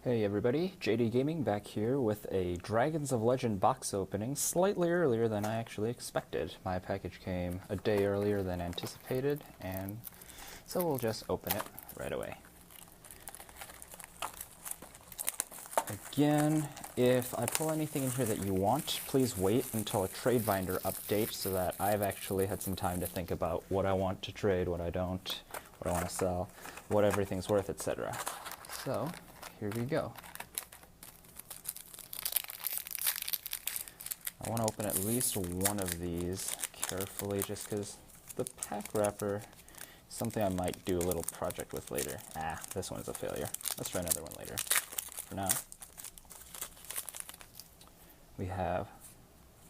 Hey everybody, JD Gaming back here with a Dragons of Legend box opening slightly earlier than I actually expected. My package came a day earlier than anticipated, and so we'll just open it right away. Again, if I pull anything in here that you want, please wait until a trade binder update so that I've actually had some time to think about what I want to trade, what I don't, what I want to sell, what everything's worth, etc. So, here we go. I want to open at least one of these carefully just because the pack wrapper is something I might do a little project with later. This one's a failure. Let's try another one later. For now, we have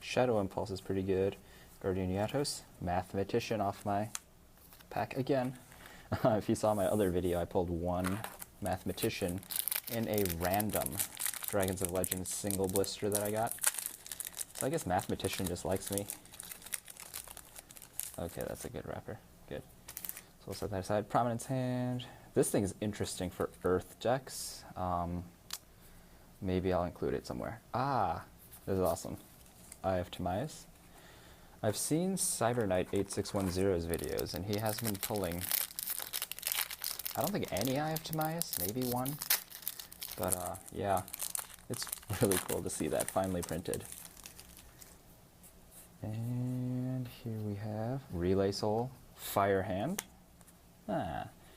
Shadow Impulse is pretty good. Guardian Yatos, Mathematician off my pack again. If you saw my other video, I pulled one Mathematician in a random Dragons of Legend single blister that I got. So I guess Mathematician just likes me. Okay, that's a good wrapper. Good. So we'll set that aside. Prominence Hand. This thing is interesting for Earth decks. Maybe I'll include it somewhere. This is awesome. Eye of Timaeus. I've seen CyberKnight8610's videos, and he has been pulling, I don't think any Eye of Timaeus, maybe one. But yeah, it's really cool to see that finally printed. And here we have Relay Soul, Fire Hand.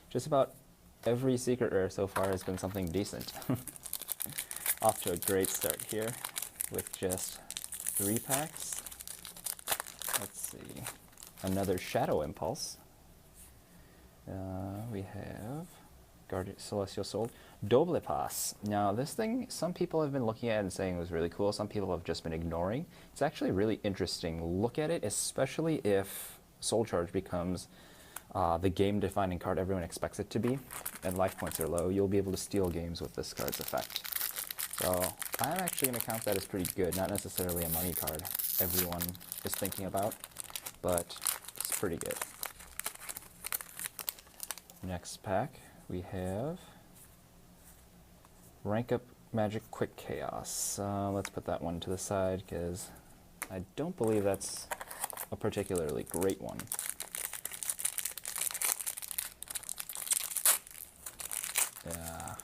Just about every secret rare so far has been something decent. Off to a great start here with just 3 packs. Let's see. Another Shadow Impulse. We have Celestial Soul. Double Pass. Now this thing, some people have been looking at it and saying it was really cool. Some people have just been ignoring. It's actually really interesting. Look at it, especially if Soul Charge becomes the game-defining card everyone expects it to be, and life points are low. You'll be able to steal games with this card's effect. So I'm actually going to count that as pretty good. Not necessarily a money card everyone is thinking about, but it's pretty good. Next pack, we have Rank Up Magic Quick Chaos. Let's put that one to the side because I don't believe that's a particularly great one. Yeah.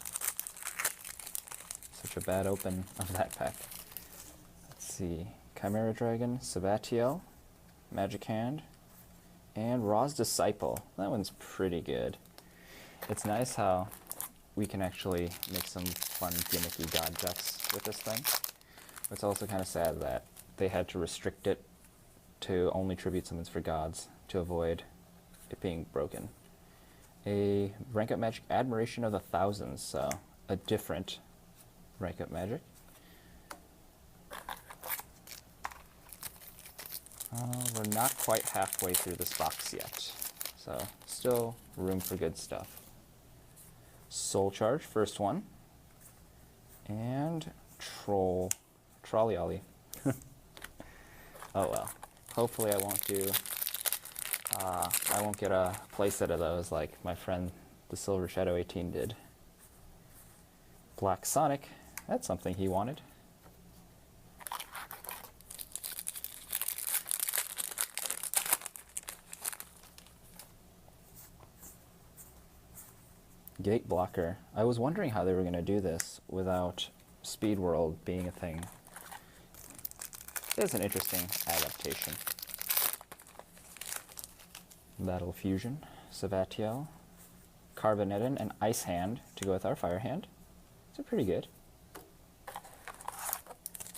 Such a bad open of that pack. Let's see. Chimera Dragon, Sabatiel, Magic Hand, and Ra's Disciple. That one's pretty good. It's nice how we can actually make some fun gimmicky god decks with this thing. It's also kind of sad that they had to restrict it to only tribute summons for gods to avoid it being broken. A Rank Up Magic Admiration of the Thousands, so a different Rank Up Magic. We're not quite halfway through this box yet, so still room for good stuff. Soul Charge, first one, and Trolley Ollie. Oh well. Hopefully I won't get a playset of those like my friend the Silver Shadow 18 did. Black Sonic, that's something he wanted. Gate Blocker. I was wondering how they were going to do this without Speed World being a thing. It's an interesting adaptation. Battle Fusion, Sabatiel, Carbonetin, and Ice Hand to go with our Fire Hand. It's pretty good.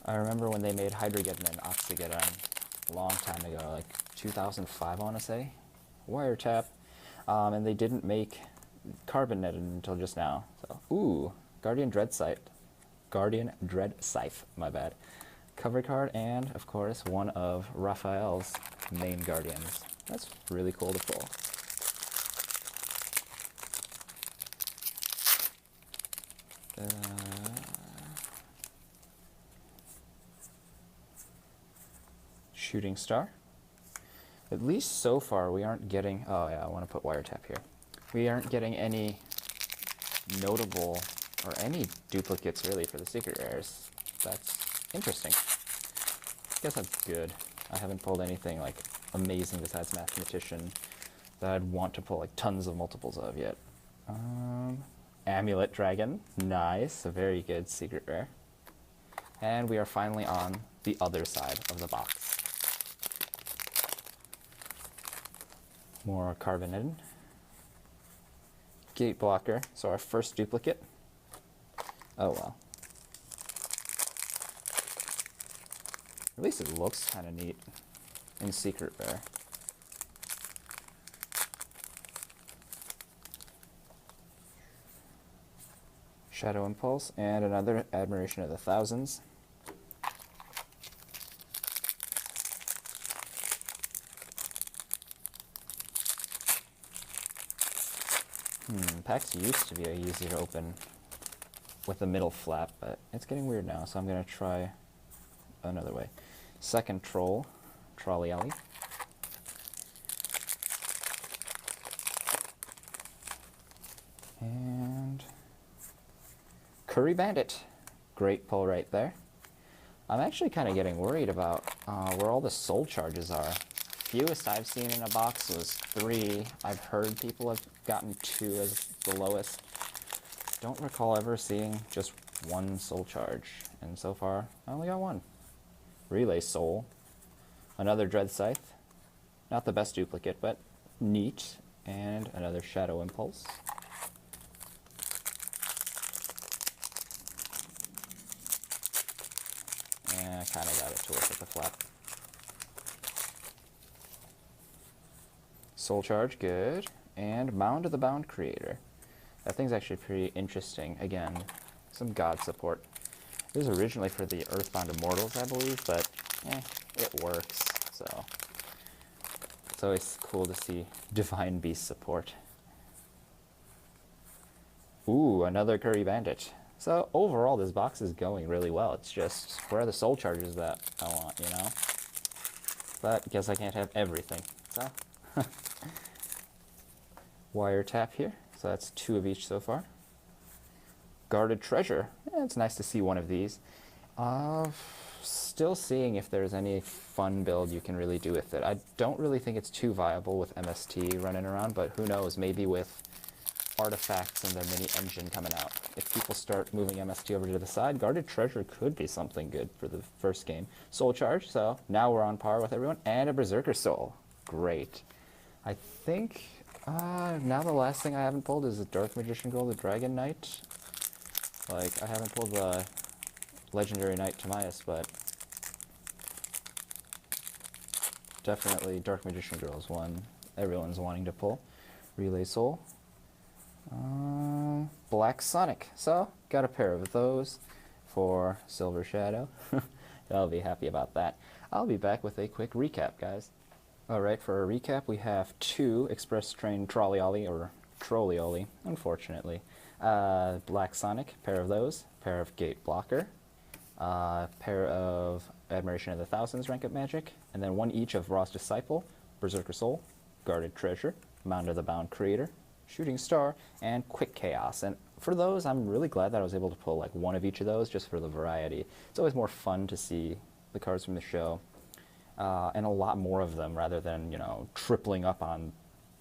I remember when they made Hydreigeddon and Oxygeddon a long time ago, like 2005 I want to say. Wiretap. And they didn't make Carbonetin until just now. So, ooh, Guardian Dread Scythe, my bad. Cover card, and of course one of Raphael's main guardians. That's really cool to pull. Shooting Star. At least so far we aren't getting, oh yeah, I want to put Wiretap here. We aren't getting any notable or any duplicates really for the secret rares. That's interesting. I guess that's good. I haven't pulled anything like amazing besides Mathematician that I'd want to pull like tons of multiples of yet. Amulet Dragon, nice, a very good secret rare. And we are finally on the other side of the box. More Carbonated. Gate Blocker, so our first duplicate. Oh well. At least it looks kind of neat in secret rare. Shadow Impulse, and another Admiration of the Thousands. Packs used to be easier to open with the middle flap, but it's getting weird now, so I'm going to try another way. Second Troll, Trolley Alley. And Curry Bandit. Great pull right there. I'm actually kind of getting worried about where all the soul charges are. Fewest I've seen in a box was 3. I've heard people have gotten 2 as the lowest. Don't recall ever seeing just 1 soul charge, and so far I only got 1. Relay Soul. Another Dread Scythe. Not the best duplicate, but neat. And another Shadow Impulse. And I kind of got it to work with the flap. Soul Charge, good. And Mound of the Bound Creator. That thing's actually pretty interesting. Again, some god support. It was originally for the Earthbound Immortals, I believe, but it works. So it's always cool to see Divine Beast support. Ooh, another Curry Bandit. So overall, this box is going really well. It's just, where are the soul charges that I want, you know? But guess I can't have everything. So Wiretap here. So that's 2 of each so far. Guarded Treasure. It's nice to see one of these. Still seeing if there's any fun build you can really do with it. I don't really think it's too viable with MST running around, but who knows, maybe with artifacts and their mini engine coming out. If people start moving MST over to the side, Guarded Treasure could be something good for the first game. Soul Charge, so now we're on par with everyone, and a Berserker Soul. Great. I think now the last thing I haven't pulled is the Dark Magician Girl, the Dragon Knight. Like, I haven't pulled the Legendary Knight Timaeus, but definitely Dark Magician Girl is one everyone's wanting to pull. Relay Soul. Black Sonic. So, got a pair of those for Silver Shadow. I'll be happy about that. I'll be back with a quick recap, guys. Alright, for a recap, we have 2 Express Train Trolley-Ollie, or Trolley-Ollie, unfortunately. Black Sonic, pair of those. Pair of Gate Blocker. Pair of Admiration of the Thousands Rank Up Magic. And then 1 each of Ra's Disciple, Berserker Soul, Guarded Treasure, Mound of the Bound Creator, Shooting Star, and Quick Chaos. And for those, I'm really glad that I was able to pull like 1 of each of those just for the variety. It's always more fun to see the cards from the show. And a lot more of them rather than, you know, tripling up on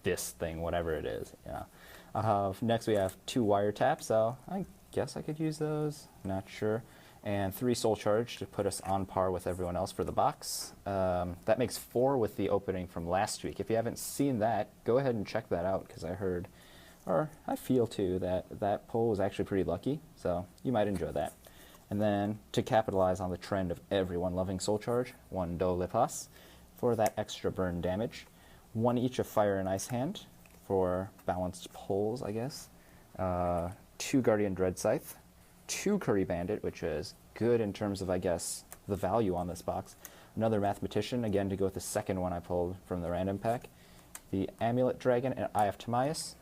this thing, whatever it is, you know. Next we have 2 Wiretaps, so I guess I could use those, not sure. And 3 Soul Charge to put us on par with everyone else for the box. That makes 4 with the opening from last week. If you haven't seen that, go ahead and check that out, because I heard, or I feel too, that that pull was actually pretty lucky, so you might enjoy that. And then, to capitalize on the trend of everyone loving Soul Charge, 1 Dole Pass for that extra burn damage. 1 each of Fire and Ice Hand for balanced pulls, I guess. 2 Guardian Dread Scythe. 2 Curry Bandit, which is good in terms of, I guess, the value on this box. Another Mathematician, again, to go with the second one I pulled from the random pack. The Amulet Dragon and Eye of Timaeus.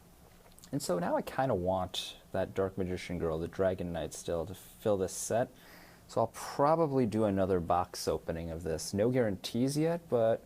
And so now I kind of want that Dark Magician Girl, the Dragon Knight, still to fill this set. So I'll probably do another box opening of this. No guarantees yet, but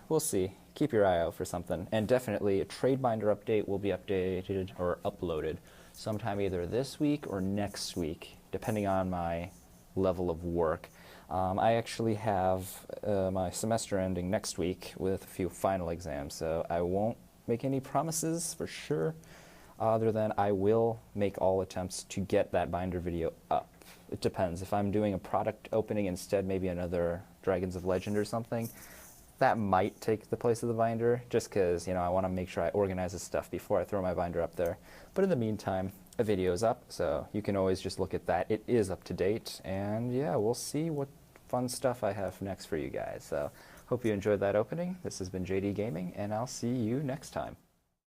we'll see. Keep your eye out for something. And definitely a Trade Binder update will be updated or uploaded sometime either this week or next week, depending on my level of work. I actually have my semester ending next week with a few final exams, so I won't make any promises for sure, other than I will make all attempts to get that binder video up. It depends. If I'm doing a product opening instead, maybe another Dragons of Legend or something, that might take the place of the binder, just because, I want to make sure I organize this stuff before I throw my binder up there. But in the meantime, a video is up, so you can always just look at that. It is up to date, and yeah, we'll see what fun stuff I have next for you guys. So hope you enjoyed that opening. This has been JD Gaming, and I'll see you next time.